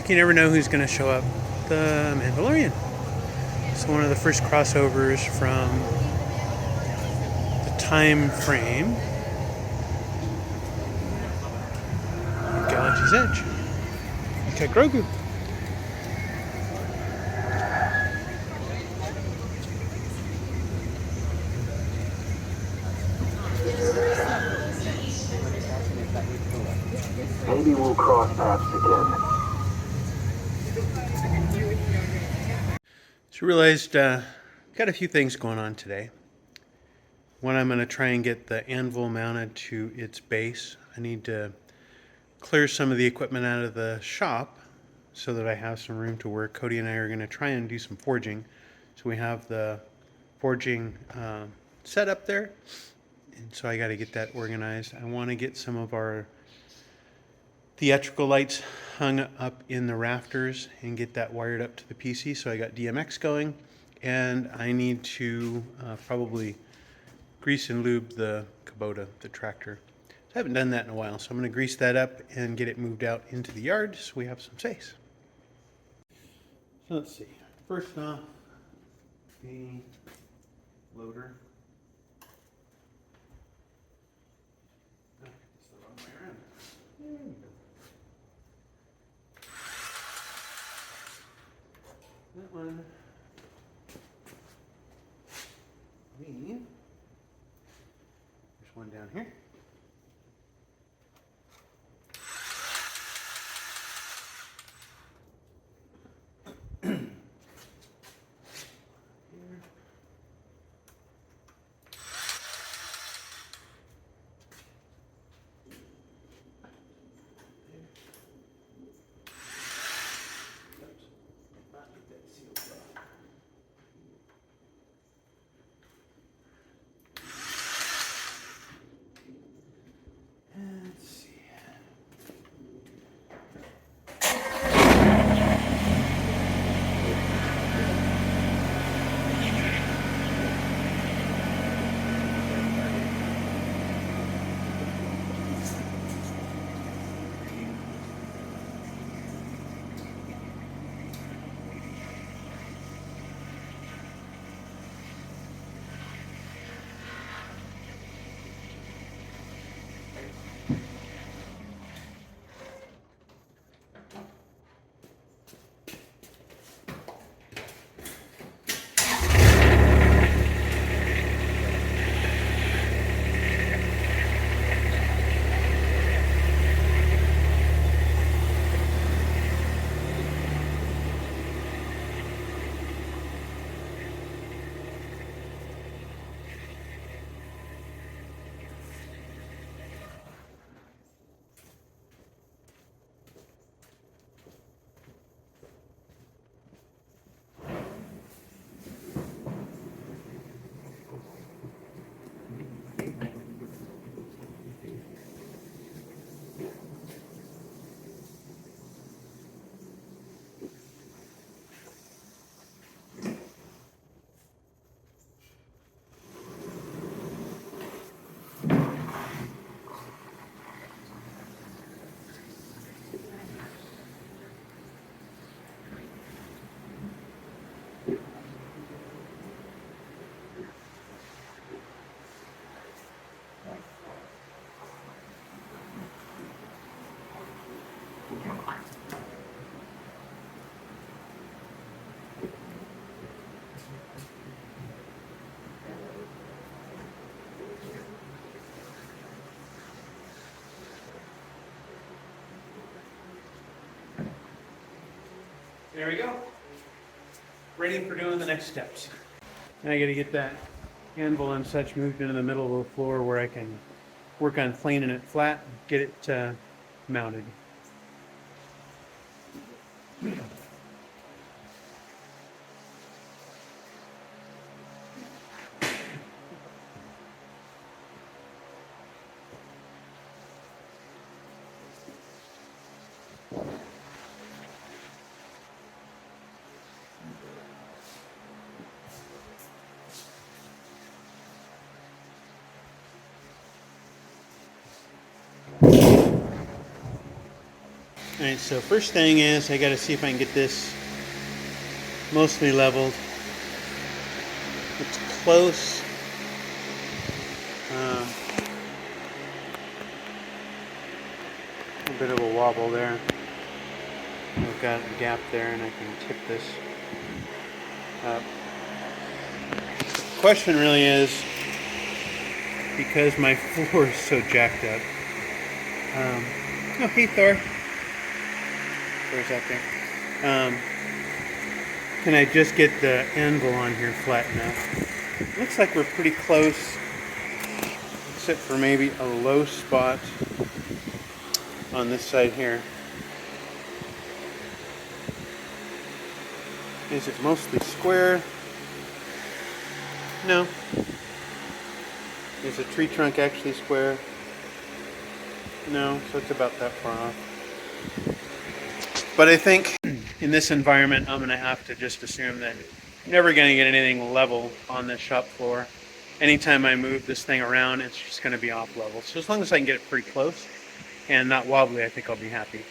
you never know who's going to show up. The Mandalorian. It's one of the first crossovers from the time frame of Galaxy's Edge. Look at Grogu. Maybe we'll cross paths again. So I realized got a few things going on today. One, I'm going to try and get the anvil mounted to its base. I need to clear some of the equipment out of the shop so that I have some room to work. Cody and I are going to try and do some forging. So we have the forging set up there. And so I got to get that organized. I want to get some of our theatrical lights hung up in the rafters and get that wired up to the PC. So I got DMX going, and I need to probably grease and lube the Kubota, the tractor. So I haven't done that in a while, so I'm going to grease that up and get it moved out into the yard so we have some space. So let's see. First off, the loader. Oh, it's the wrong way around. There we go. That one. There's one down here. Let's see. There we go. Ready for doing the next steps. Now I got to get that anvil and such moved into the middle of the floor where I can work on planing it flat, get it mounted. Alright, so first thing is I gotta see if I can get this mostly leveled. It's close. A bit of a wobble there. I've got a gap there and I can tip this up. The question really is, because my floor is so jacked up. Oh, hey Thor. Thor's out there. Can I just get the anvil on here flat enough? Looks like we're pretty close, except for maybe a low spot on this side here. Is it mostly square? No. Is the tree trunk actually square? No, so it's about that far off. But I think in this environment, I'm going to have to just assume that I'm never going to get anything level on this shop floor. Anytime I move this thing around, it's just going to be off level. So as long as I can get it pretty close and not wobbly, I think I'll be happy.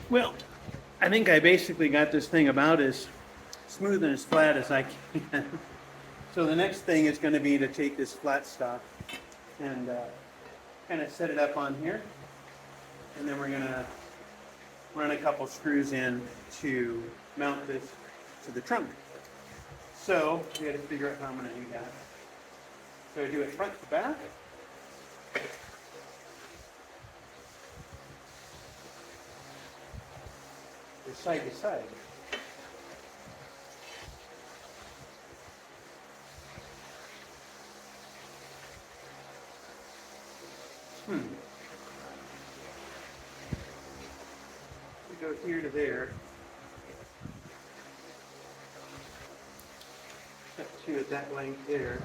Well, I think I basically got this thing about as smooth and as flat as I can. So the next thing is going to be to take this flat stock and kind of set it up on here. And then we're going to run a couple screws in to mount this to the trunk. So we got to figure out how I'm going to do that. So I do it front to back. Or side to side. We go here to there. Cut two at that length there.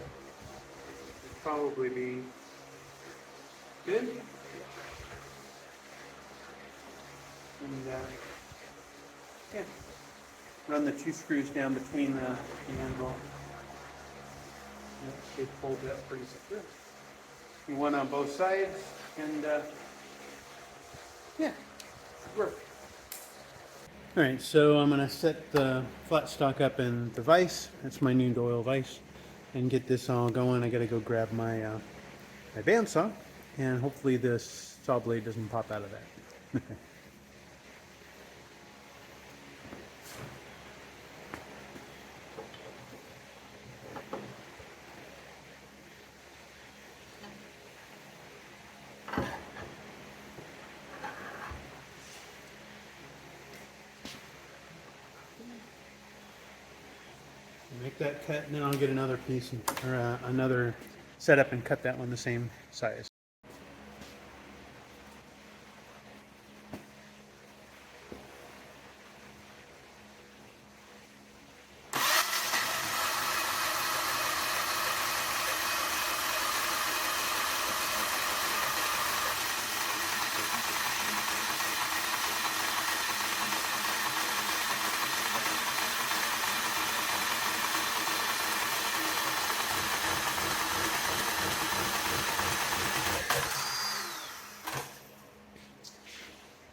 Would probably be good. And yeah, run the two screws down between the anvil. That should hold that pretty secure. You one on both sides, and yeah, work. All right, so I'm gonna set the flat stock up in the vise. That's my new Doyle vise, and get this all going. I gotta go grab my my bandsaw, and hopefully this saw blade doesn't pop out of that. Make that cut, and then I'll get another piece or another setup and cut that one the same size.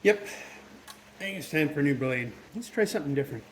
Yep. I think it's time for a new blade. Let's try something different.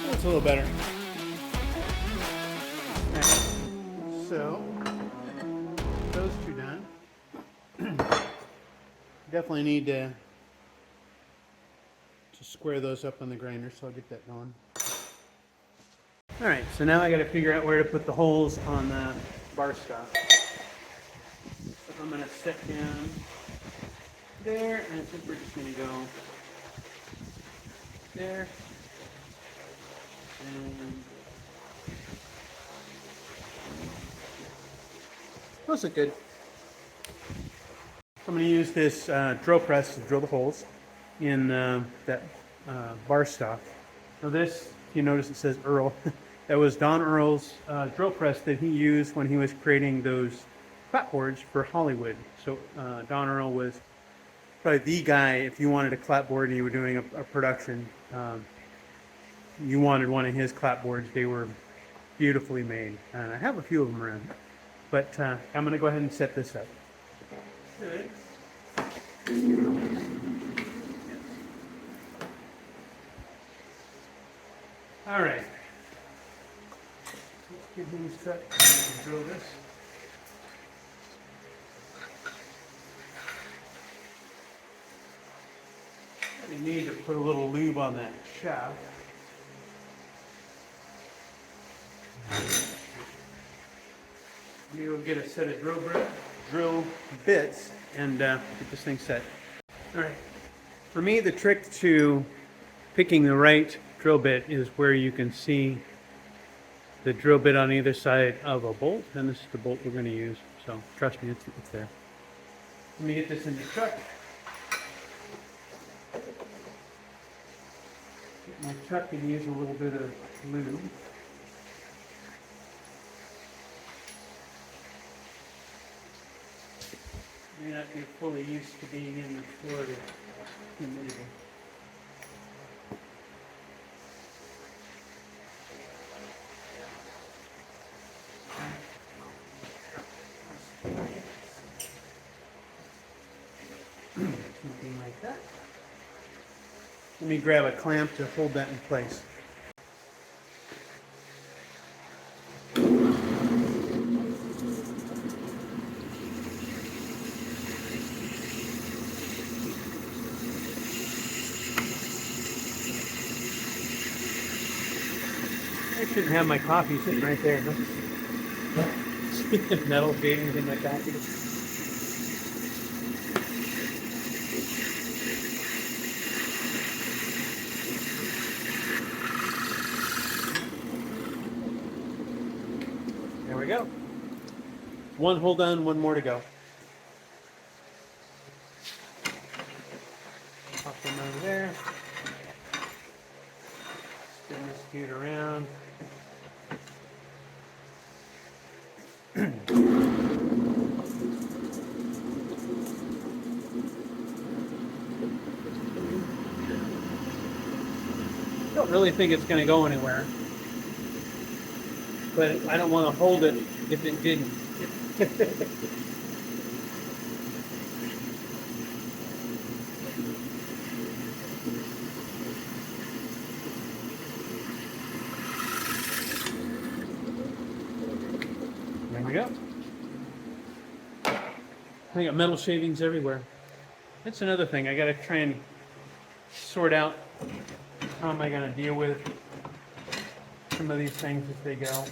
That's a little better. Alright, so those two done. Definitely need to square those up on the grinder, so I'll get that going. Alright, so now I got to figure out where to put the holes on the bar stop. So I'm going to set down there, and I think we're just going to go there. And those look good. So I'm going to use this drill press to drill the holes in that bar stock. Now this, if you notice it says Earl, that was Don Earl's drill press that he used when he was creating those clapboards for Hollywood. So Don Earl was probably the guy, if you wanted a clapboard and you were doing a production, you wanted one of his clapboards. They were beautifully made. And I have a few of them around. But I'm going to go ahead and set this up. Good. All right. Let's get these set and drill this. We need to put a little lube on that shaft. We'll get a set of drill bits and get this thing set. All right. For me, the trick to picking the right drill bit is where you can see the drill bit on either side of a bolt, and this is the bolt we're going to use. So trust me, it's there. Let me get this in the truck. Get my truck and use a little bit of lube. May not be fully used to being in the Florida humidity. Something like that. Let me grab a clamp to hold that in place. I shouldn't have my coffee sitting right there. Speaking of metal shavings in my coffee. There we go. One hole done, one more to go. Pop them over there. Spin this dude around. Don't really think it's going to go anywhere, but I don't want to hold it if it didn't. There we go. I got metal shavings everywhere. That's another thing. I got to try and sort out how am I going to deal with some of these things as they go.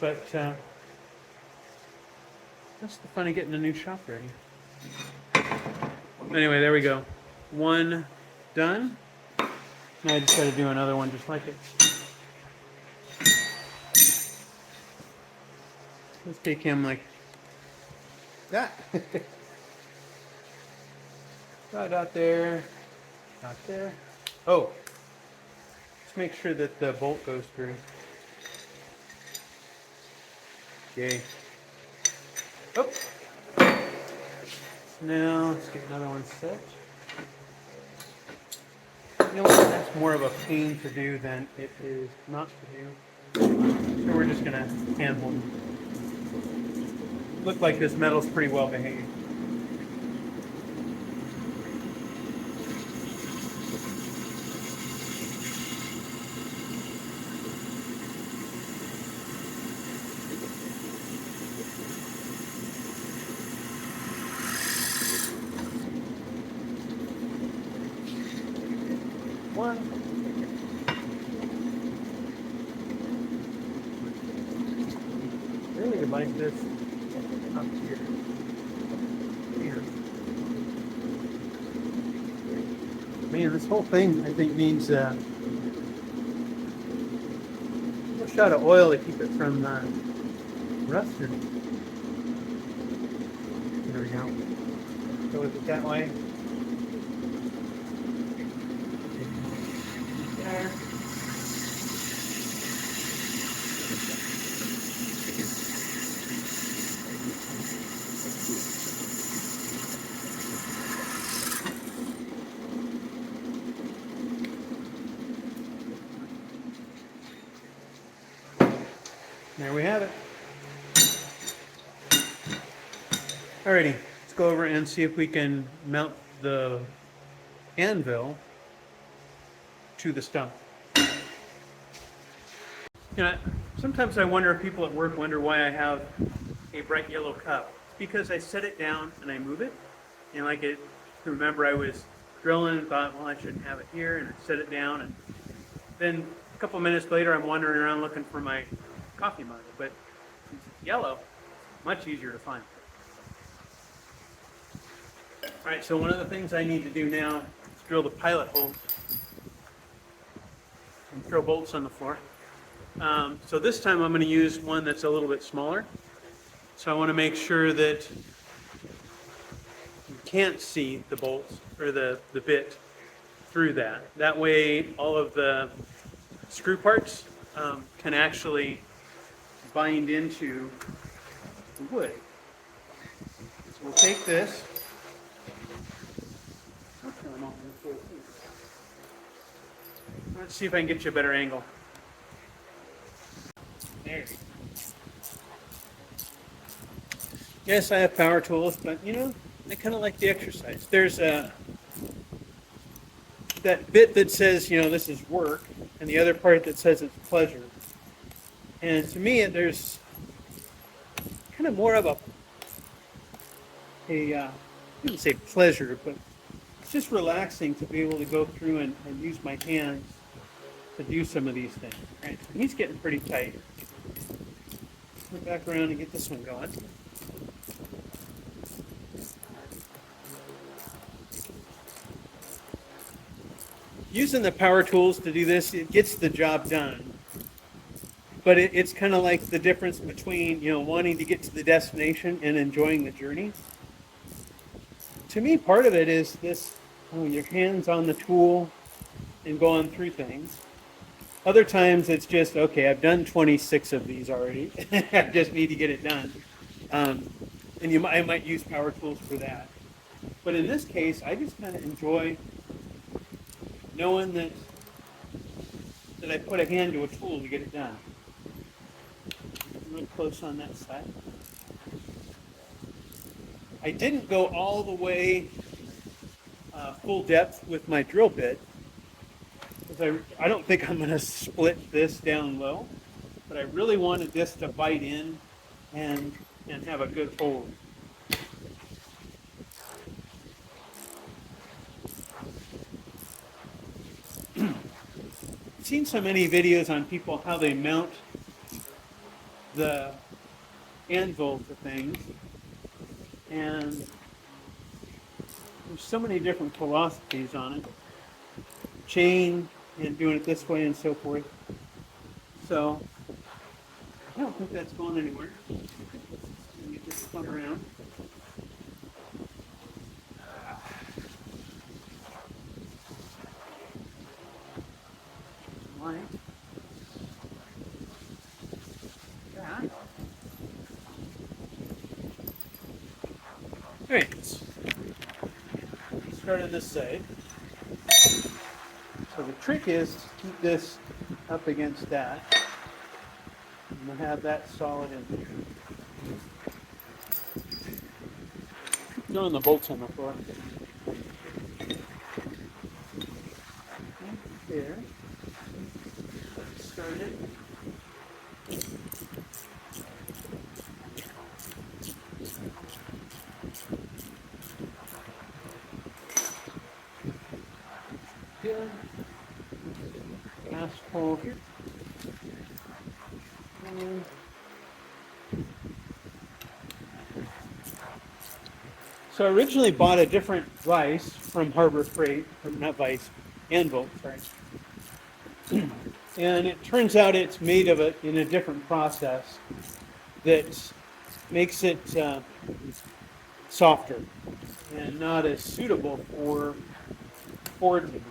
But that's the fun of getting a new shop ready. Anyway, there we go. One done. Now I just got to do another one just like it. Let's take him like that. Right out there. Out there. Oh. Let's make sure that the bolt goes through. Okay. Oh. Now let's get another one set. You know what? That's more of a pain to do than it is not to do. So we're just gonna hand hold it. Look like this metal's pretty well behaved. One. Really like this up here. Here. Man, this whole thing I think needs a little shot of oil to keep it from rusting. There we go. Go with it that way. There. There we have it. Alrighty, let's go over and see if we can mount the anvil to the stump. You know, sometimes I wonder if people at work wonder why I have a bright yellow cup. It's because I set it down and I move it. And like it, remember I was drilling and thought, well, I shouldn't have it here, and I set it down, and then a couple minutes later I'm wandering around looking for my coffee mug. But yellow, much easier to find. All right, so one of the things I need to do now is drill the pilot holes and throw bolts on the floor. So this time I'm going to use one that's a little bit smaller. So I want to make sure that you can't see the bolts or the bit through that. That way all of the screw parts can actually bind into the wood. So we'll take this. Let's see if I can get you a better angle. There. Yes, I have power tools, but you know, I kind of like the exercise. There's that bit that says, you know, this is work, and the other part that says it's pleasure. And to me, there's kind of more of I wouldn't say pleasure, but it's just relaxing to be able to go through and use my hands to do some of these things. Right? So he's getting pretty tight. Go back around and get this one going. Using the power tools to do this, it gets the job done. But it's kind of like the difference between, you know, wanting to get to the destination and enjoying the journey. To me, part of it is this, your hands on the tool and going through things. Other times it's just, okay, I've done 26 of these already. I just need to get it done. And I might use power tools for that. But in this case, I just kind of enjoy knowing that I put a hand to a tool to get it done. Real close on that side. I didn't go all the way full depth with my drill bit, because I don't think I'm going to split this down low, but I really wanted this to bite in and have a good hold. seen so many videos on people how they mount the anvil to things, and there's so many different philosophies on it. Chain and doing it this way and so forth. So I don't think that's going anywhere. Let me just spun around. Light. Yeah. Alright. Start on this side. So the trick is to keep this up against that. And we'll have that solid in there. Throwing the bolts on the floor. There. Start it. Good. Last hole here. And so I originally bought a different vise from Harbor Freight, or not vise, anvil, sorry. And it turns out it's made of it in a different process that makes it softer and not as suitable for forging.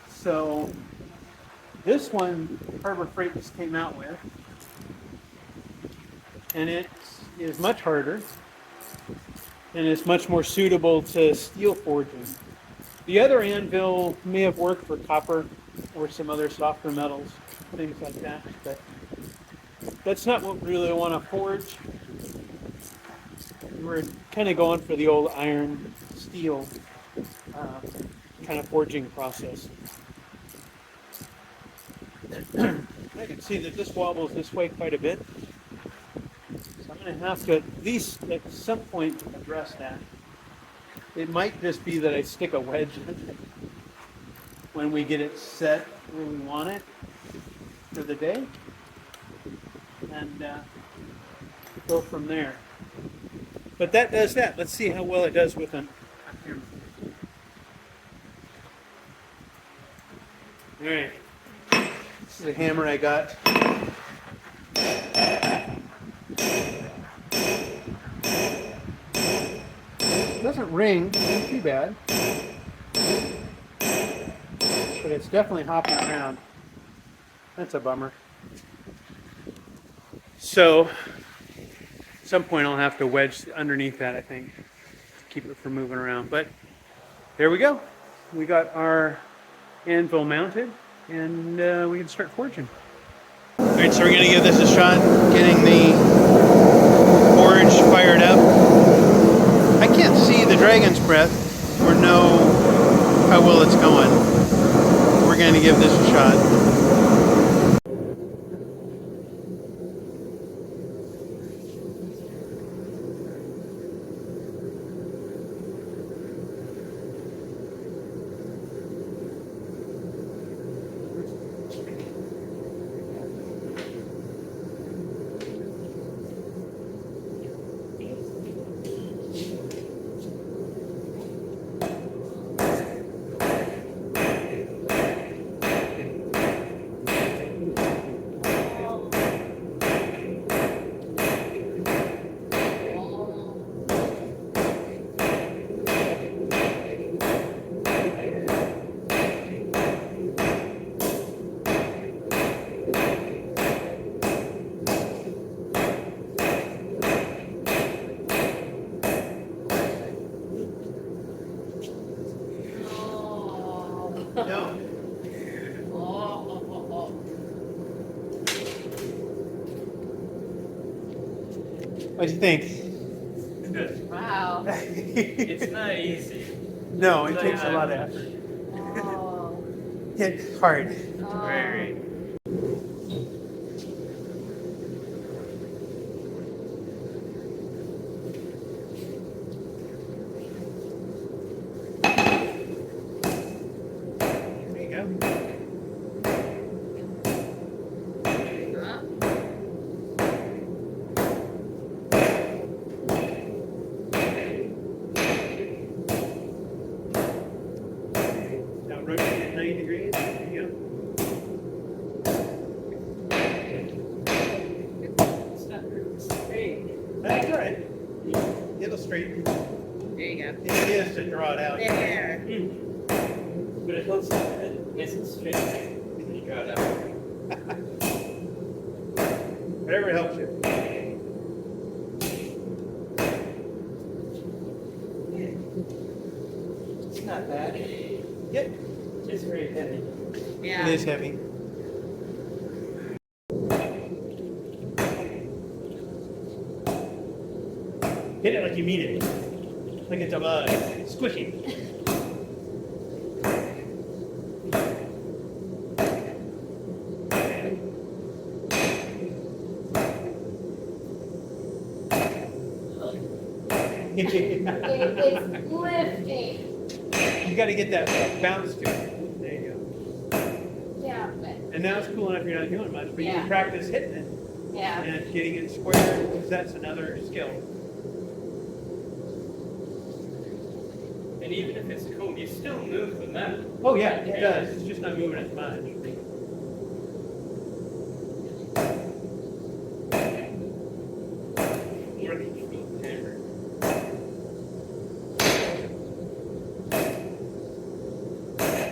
So this one Harbor Freight just came out with, and it is much harder and is much more suitable to steel forging. The other anvil may have worked for copper or some other softer metals, things like that, but that's not what we really want to forge. We're kind of going for the old iron steel kind of forging process. I can see that this wobbles this way quite a bit, so I'm going to have to at least at some point address that. It might just be that I stick a wedge in it when we get it set where we want it for the day, and go from there. But that does that. Let's see how well it does with an. All right. This is a hammer I got. It doesn't ring, not too bad. But it's definitely hopping around. That's a bummer. So, at some point I'll have to wedge underneath that, I think, to keep it from moving around. But there we go. We got our anvil mounted, and we can start forging. All right, so we're going to give this a shot, getting the forge fired up. I can't see the dragon's breath or know how well it's going. We're going to give this a shot. No. What do you think? Good. Wow. It's not easy. No, it takes a lot of effort. Oh. It's hard. Very. There you go. That's all right. It'll straighten. There you go. It is to draw it out. There. But it looks nice and straight. You draw it out. Whatever helps you. It's not bad. Yep. Just very heavy. It is heavy. Hit it like you mean it. Like it's a squishy. It's lifting. You got to get that bounce to it. There you go. Yeah, but, And now it's cool enough you're not doing much, but you Yeah. can practice hitting it yeah. and getting it square, because that's another skill. And even if it's cool, you still move the metal. Oh yeah, it does. It's just not moving as much.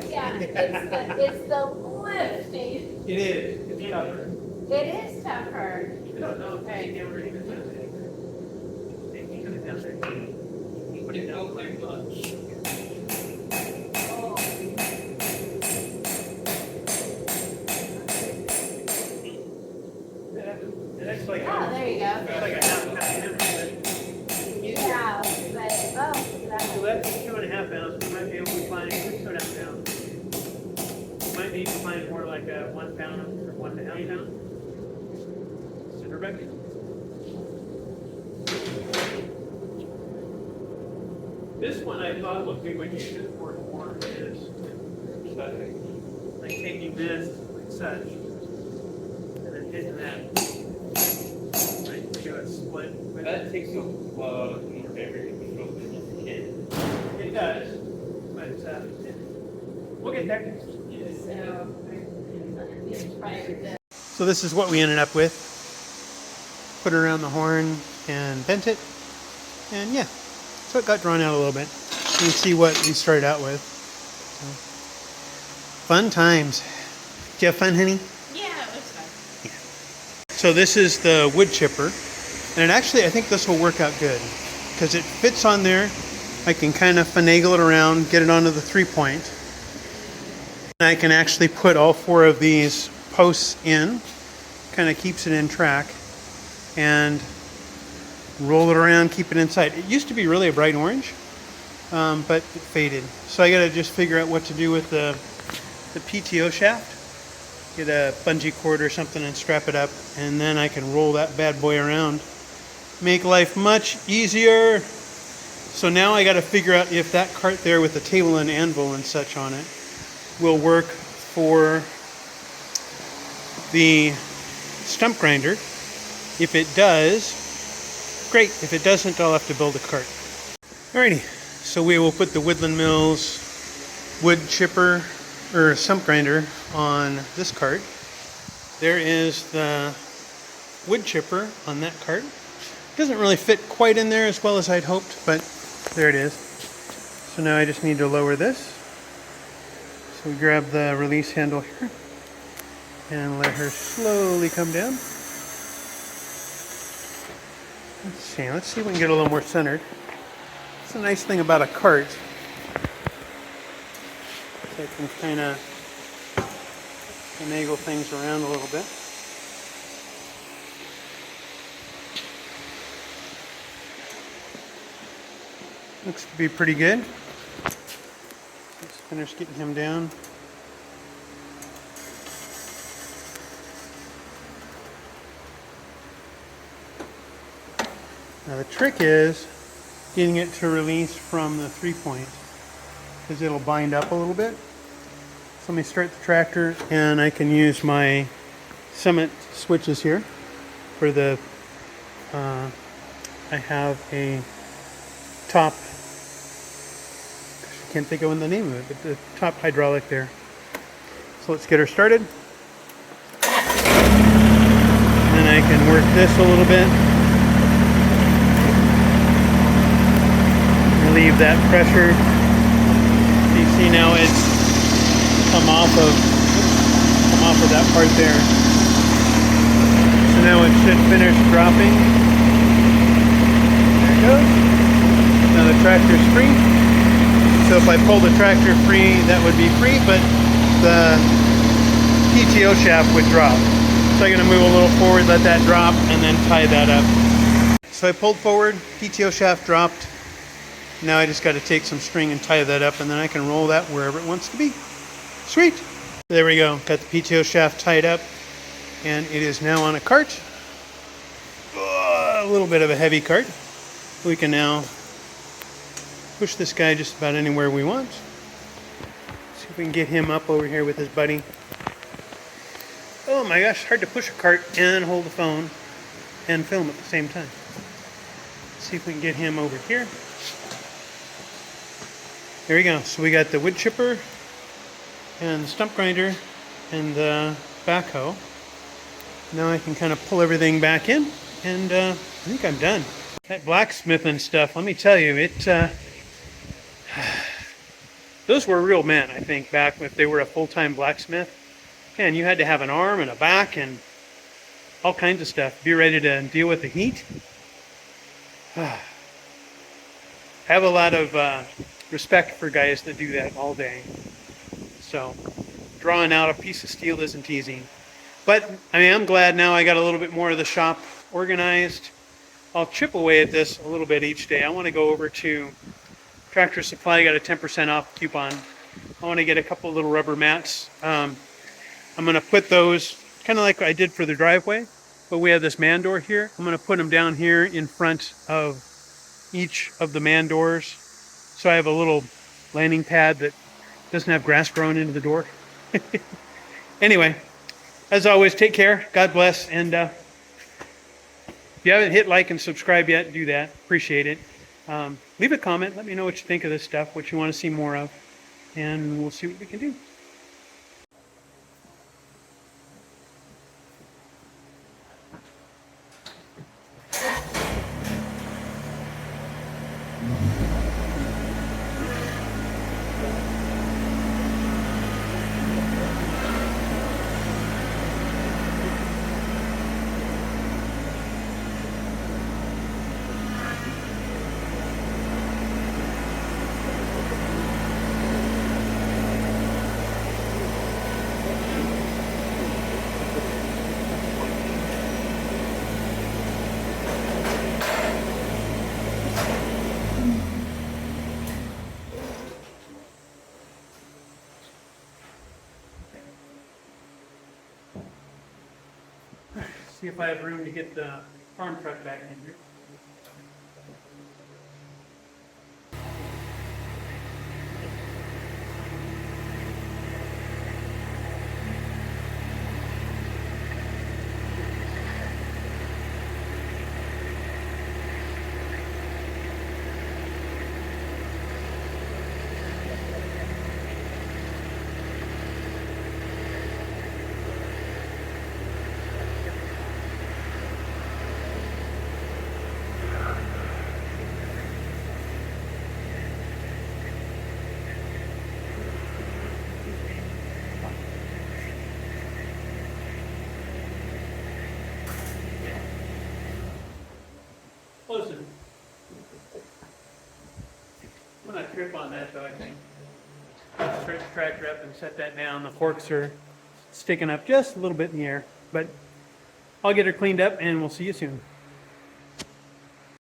Yeah, it's the lifting. It is. It's tougher. It is tougher. I don't know if I can really get that thing. They can get it down there. But it don't like much. Oh. That's like Oh, there you go. that's like a half pound. Yeah, but, oh, So that, that's 2.5 pounds. We might be able to find 2.5 pounds. Might need to find more like a 1 pound or 1.5 pound. Cinderbeck. This one I thought would be what you should for more is like taking this like such and then hitting that. Like do a split. with That it. takes a lot more effort to control than you can. It does, but we'll get there. so, it's probably the, So this is what we ended up with. Put it around the horn and bent it. And yeah, so it got drawn out a little bit. You can see what we started out with. So, fun times. Did you have fun, honey? yeah, it was fun. So this is the wood chipper. And actually, I think this will work out good. Because it fits on there. I can kind of finagle it around, get it onto the 3-point. And I can actually put all 4 of these posts in. Kind of keeps it in track. And roll it around, keep it inside. It used to be really a bright orange, but it faded. So I got to just figure out what to do with the PTO shaft. Get a bungee cord or something and strap it up, and then I can roll that bad boy around. Make life much easier. So now I got to figure out if that cart there with the table and anvil and such on it will work for the stump grinder. If it does, great. If it doesn't, I'll have to build a cart. Alrighty, so we will put the Woodland Mills wood chipper or stump grinder on this cart. There is the wood chipper on that cart. Doesn't really fit quite in there as well as I'd hoped, but there it is. So now I just need to lower this. So we grab the release handle here and let her slowly come down. Let's see if we can get a little more centered. It's a nice thing about a cart. So I can kind of finagle things around a little bit. Looks to be pretty good. Let's finish getting him down. Now the trick is getting it to release from the 3-point because it'll bind up a little bit. So let me start the tractor and I can use my Summit switches here for the, I have a top, I can't think of the name of it, but the top hydraulic there. So let's get her started. And then I can work this a little bit. relieve that pressure. You see now it's come off of that part there. So now it should finish dropping. There it goes. Now the tractor's free. So if I pull the tractor free, that would be free, but the PTO shaft would drop. So I'm going to move a little forward, let that drop, and then tie that up. So I pulled forward, PTO shaft dropped. Now I just got to take some string and tie that up, and then I can roll that wherever it wants to be. Sweet! There we go. Got the PTO shaft tied up, and it is now on a cart. A little bit of a heavy cart. We can now push this guy just about anywhere we want. See if we can get him up over here with his buddy. Oh my gosh, hard to push a cart and hold the phone and film at the same time. See if we can get him over here. There we go. So we got the wood chipper and the stump grinder and the backhoe. Now I can kind of pull everything back in, and I think I'm done. That blacksmithing stuff, let me tell you, those were real men, I think, back if they were a full-time blacksmith. Man, you had to have an arm and a back and all kinds of stuff. Be ready to deal with the heat. I have a lot of respect for guys that do that all day. So drawing out a piece of steel isn't easy. But I mean, I'm glad now I got a little bit more of the shop organized. I'll chip away at this a little bit each day. I want to go over to Tractor Supply, got a 10% off coupon. I want to get a couple little rubber mats. I'm going to put those kind of like I did for the driveway, but we have this man door here. I'm going to put them down here in front of each of the man doors. So I have a little landing pad that doesn't have grass growing into the door. Anyway, as always, take care. God bless. And if you haven't hit like and subscribe yet, do that. Appreciate it. Leave a comment. Let me know what you think of this stuff, what you want to see more of, and we'll see what we can do. See if I have room to get the farm truck back in here. Closer. I'm gonna trip on that though, I think. Stretch the tractor up and set that down. The forks are sticking up just a little bit in the air, but I'll get her cleaned up and we'll see you soon.